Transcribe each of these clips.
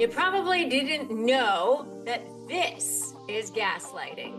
You probably didn't know that this is gaslighting.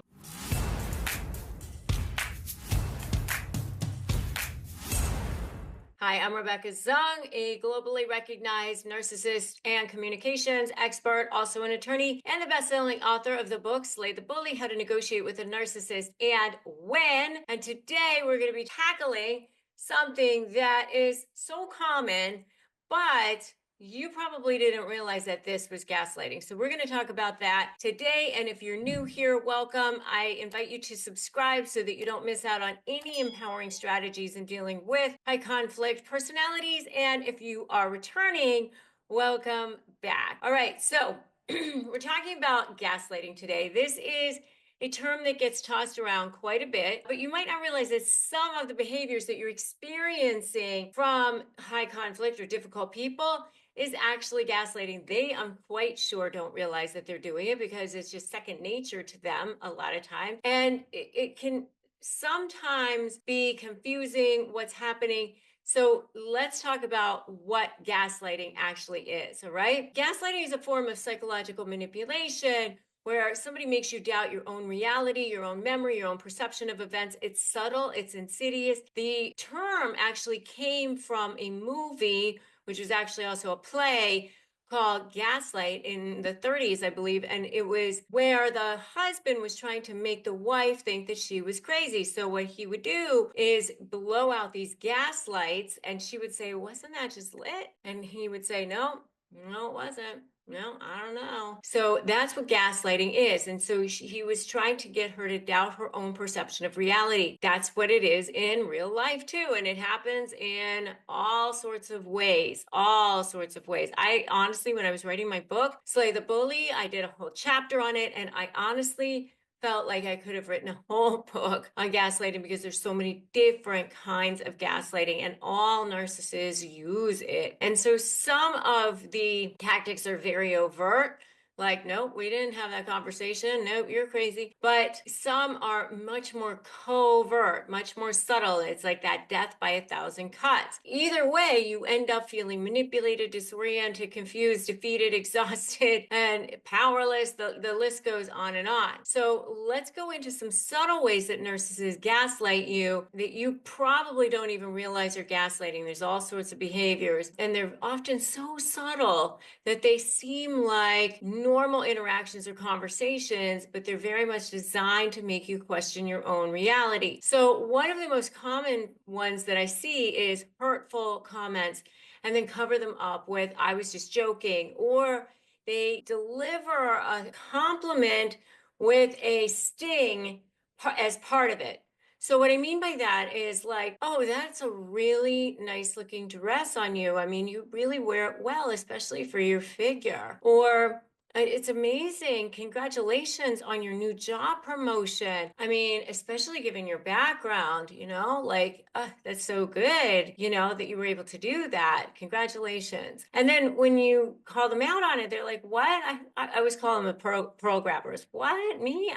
Hi, I'm Rebecca Zung, a globally recognized narcissist and communications expert, also an attorney, and the best-selling author of the book, Slay the Bully, How to Negotiate with a Narcissist and When. And today we're going to be tackling something that is so common, but you probably didn't realize that this was gaslighting. So we're going to talk about that today. And if you're new here, welcome. I invite you to subscribe so that you don't miss out on any empowering strategies in dealing with high conflict personalities. And if you are returning, welcome back. All right. So we're talking about gaslighting today. This is a term that gets tossed around quite a bit, but you might not realize that some of the behaviors that you're experiencing from high conflict or difficult people is actually gaslighting. They, I'm quite sure, don't realize that they're doing it because it's just second nature to them a lot of time. And it can sometimes be confusing what's happening. So let's talk about what gaslighting actually is, all right? Gaslighting is a form of psychological manipulation where somebody makes you doubt your own reality, your own memory, your own perception of events. It's subtle, it's insidious. The term actually came from a movie, which was actually also a play called Gaslight in the 30s, I believe. And it was where the husband was trying to make the wife think that she was crazy. So what he would do is blow out these gas lights and she would say, "Wasn't that just lit?" And he would say, "No, no, it wasn't. No, I don't know." So that's what gaslighting is. And so he was trying to get her to doubt her own perception of reality. That's what it is in real life too. And it happens in all sorts of ways, all sorts of ways. I honestly, when I was writing my book, Slay the Bully, I did a whole chapter on it. And I honestly felt like I could have written a whole book on gaslighting because there's so many different kinds of gaslighting and all narcissists use it. And so some of the tactics are very overt. Like, nope, we didn't have that conversation. Nope, you're crazy. But some are much more covert, much more subtle. It's like that death by 1,000 cuts. Either way, you end up feeling manipulated, disoriented, confused, defeated, exhausted, and powerless. The list goes on and on. So let's go into some subtle ways that narcissists gaslight you that you probably don't even realize are gaslighting. There's all sorts of behaviors, and they're often so subtle that they seem like normal interactions or conversations, but they're very much designed to make you question your own reality. So one of the most common ones that I see is hurtful comments and then cover them up with, "I was just joking," or they deliver a compliment with a sting as part of it. So what I mean by that is like, "Oh, that's a really nice looking dress on you. I mean, you really wear it well, especially for your figure." Or, "It's amazing. Congratulations on your new job promotion. I mean, especially given your background, like, that's so good, that you were able to do that. Congratulations." And then when you call them out on it, they're like, "What?" I always call them the pearl grabbers. "What? Me?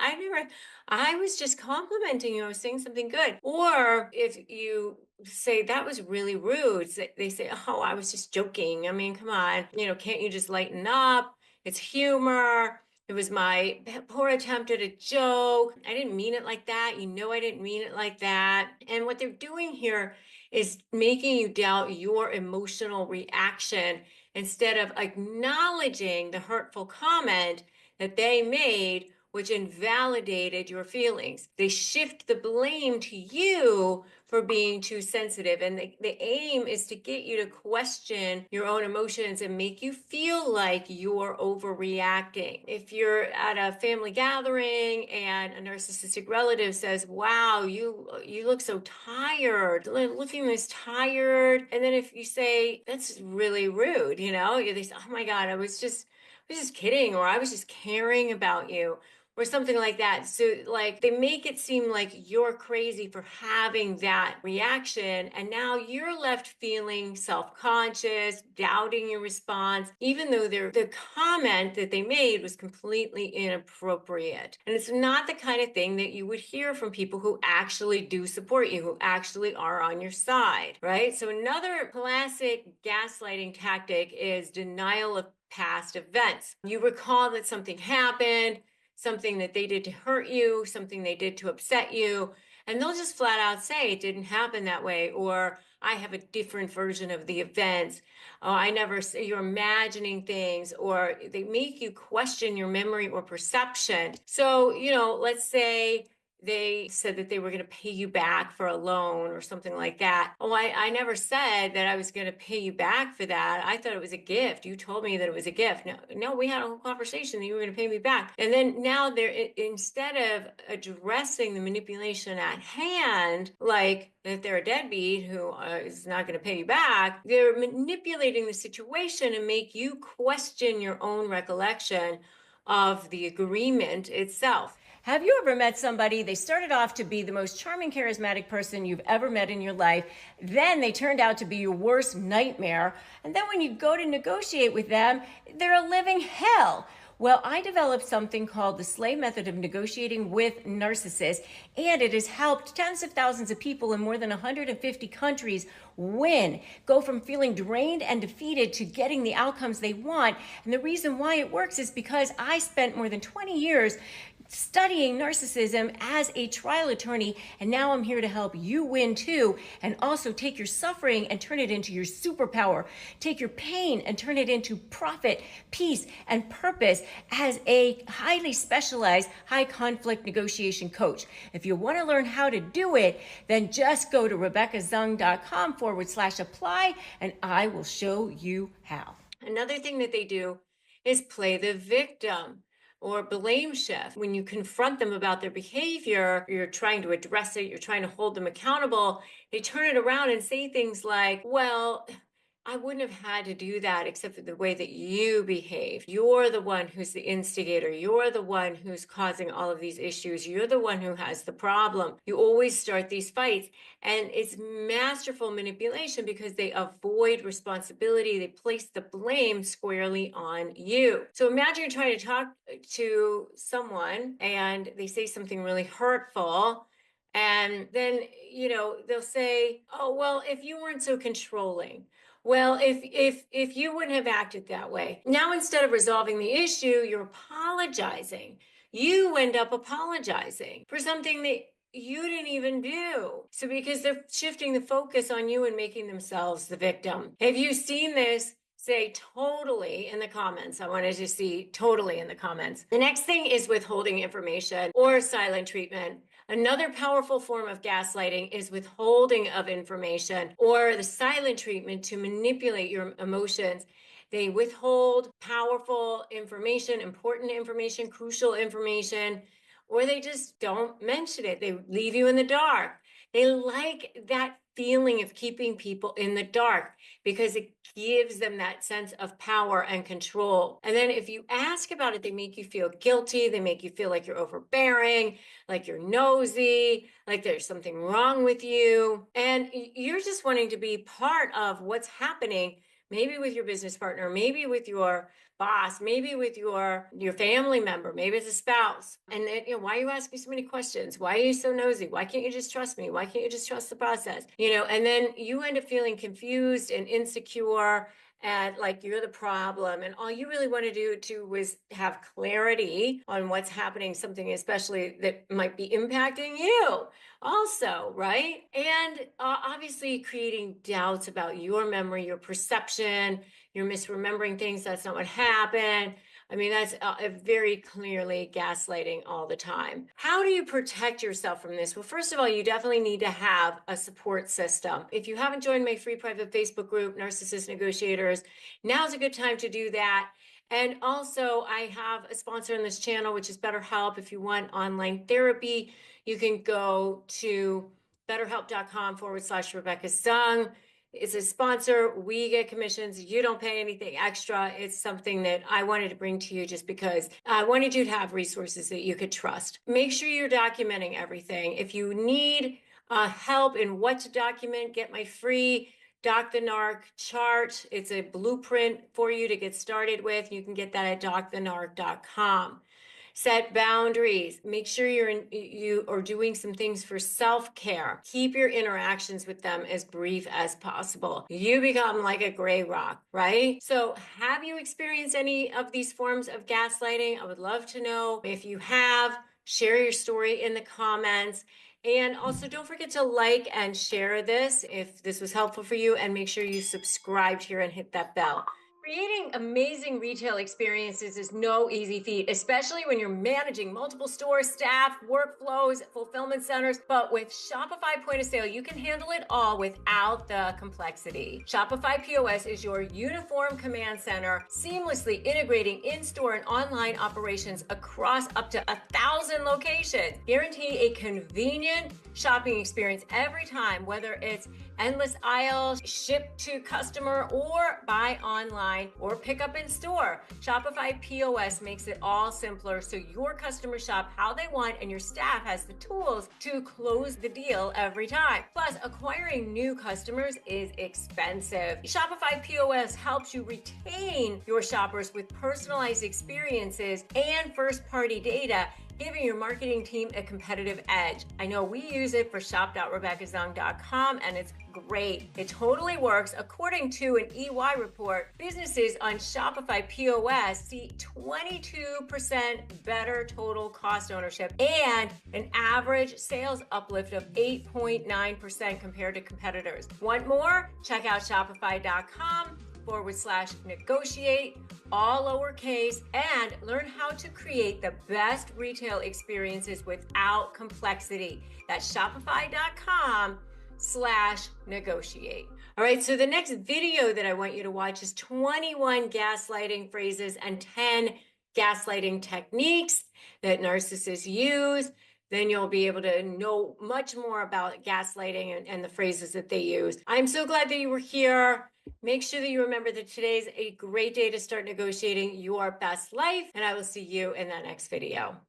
I was just complimenting you. I was saying something good." Or if you say, "That was really rude," they say, "Oh, I was just joking. I mean, come on, can't you just lighten up? It's humor. It was my poor attempt at a joke. I didn't mean it like that. I didn't mean it like that." And what they're doing here is making you doubt your emotional reaction instead of acknowledging the hurtful comment that they made, which invalidated your feelings. They shift the blame to you for being too sensitive. And the aim is to get you to question your own emotions and make you feel like you're overreacting. If you're at a family gathering and a narcissistic relative says, "Wow, you look so tired, looking this tired." And then if you say, "That's really rude," they say, "Oh my God, I was just kidding," or "I was just caring about you," or something like that. So like they make it seem like you're crazy for having that reaction. And now you're left feeling self-conscious, doubting your response, even though the comment that they made was completely inappropriate. And it's not the kind of thing that you would hear from people who actually do support you, who actually are on your side, right? So another classic gaslighting tactic is denial of past events. You recall that something happened, something that they did to hurt you, something they did to upset you, and they'll just flat out say it didn't happen that way, or I have a different version of the events. Oh, I never, you're imagining things, or they make you question your memory or perception. So, let's say they said that they were going to pay you back for a loan or something like that. Oh, I never said that I was going to pay you back for that. I thought it was a gift. You told me that it was a gift. No, we had a whole conversation that you were going to pay me back. And then now instead of addressing the manipulation at hand, like if they're a deadbeat who is not going to pay you back, they're manipulating the situation and make you question your own recollection of the agreement itself. Have you ever met somebody, they started off to be the most charming, charismatic person you've ever met in your life, then they turned out to be your worst nightmare, and then when you go to negotiate with them, they're a living hell? Well, I developed something called the SLAY method of negotiating with narcissists, and it has helped tens of thousands of people in more than 150 countries win, go from feeling drained and defeated to getting the outcomes they want. And the reason why it works is because I spent more than 20 years studying narcissism as a trial attorney, and now I'm here to help you win too, and also take your suffering and turn it into your superpower. Take your pain and turn it into profit, peace, and purpose as a highly specialized high conflict negotiation coach. If you want to learn how to do it, then just go to RebeccaZung.com/apply and I will show you how. Another thing that they do is play the victim or blame shift. When you confront them about their behavior, you're trying to address it, you're trying to hold them accountable, they turn it around and say things like, well, I wouldn't have had to do that except for the way that you behave. You're the one who's the instigator. You're the one who's causing all of these issues. You're the one who has the problem. You always start these fights. And it's masterful manipulation because they avoid responsibility. They place the blame squarely on you. So imagine you're trying to talk to someone and they say something really hurtful. And then, they'll say, oh, well, if you weren't so controlling, well, if you wouldn't have acted that way. Now, instead of resolving the issue, you're apologizing. You end up apologizing for something that you didn't even do. So because they're shifting the focus on you and making themselves the victim. Have you seen this? Say totally in the comments. I wanted to see totally in the comments. The next thing is withholding information or silent treatment. Another powerful form of gaslighting is withholding of information or the silent treatment to manipulate your emotions. They withhold powerful information, important information, crucial information, or they just don't mention it. They leave you in the dark. They like that feeling of keeping people in the dark because it gives them that sense of power and control. And then if you ask about it, they make you feel guilty. They make you feel like you're overbearing, like you're nosy, like there's something wrong with you. And you're just wanting to be part of what's happening, maybe with your business partner, maybe with your boss, maybe with your family member, maybe it's a spouse. And then, why are you asking so many questions? Why are you so nosy? Why can't you just trust me? Why can't you just trust the process? And then you end up feeling confused and insecure and like you're the problem. And all you really want to do was have clarity on what's happening, something especially that might be impacting you also, right? And obviously creating doubts about your memory, your perception, you're misremembering things. That's not what happened. I mean, that's very clearly gaslighting all the time. How do you protect yourself from this? Well, first of all, you definitely need to have a support system. If you haven't joined my free private Facebook group, Narcissist Negotiators, now's a good time to do that. And also, I have a sponsor on this channel, which is BetterHelp. If you want online therapy, you can go to betterhelp.com/Rebecca Zung. It's a sponsor. We get commissions. You don't pay anything extra. It's something that I wanted to bring to you just because I wanted you to have resources that you could trust. Make sure you're documenting everything. If you need help in what to document, get my free Doc the Narc chart. It's a blueprint for you to get started with. You can get that at docthenarc.com. Set boundaries. Make sure you are doing some things for self-care. Keep your interactions with them as brief as possible. You become like a gray rock, right? So have you experienced any of these forms of gaslighting? I would love to know. If you have, share your story in the comments. And also, don't forget to like and share this if this was helpful for you, and make sure you subscribed here and hit that bell. Creating amazing retail experiences is no easy feat, especially when you're managing multiple stores, staff, workflows, fulfillment centers. But with Shopify Point of Sale, you can handle it all without the complexity. Shopify POS is your uniform command center, seamlessly integrating in-store and online operations across up to 1,000 locations. Guarantee a convenient shopping experience every time, whether it's endless aisles, ship to customer, or buy online or pick up in store. Shopify POS makes it all simpler so your customers shop how they want and your staff has the tools to close the deal every time. Plus, acquiring new customers is expensive. Shopify POS helps you retain your shoppers with personalized experiences and first-party data, giving your marketing team a competitive edge. I know we use it for shop.rebeccazung.com, and it's great. It totally works. According to an EY report, businesses on Shopify POS see 22% better total cost ownership and an average sales uplift of 8.9% compared to competitors. Want more? Check out shopify.com/negotiate, all lowercase, and learn how to create the best retail experiences without complexity. That's shopify.com/negotiate. All right, so the next video that I want you to watch is 21 gaslighting phrases and 10 gaslighting techniques that narcissists use. Then you'll be able to know much more about gaslighting and the phrases that they use. I'm so glad that you were here. Make sure that you remember that today's a great day to start negotiating your best life, and I will see you in that next video.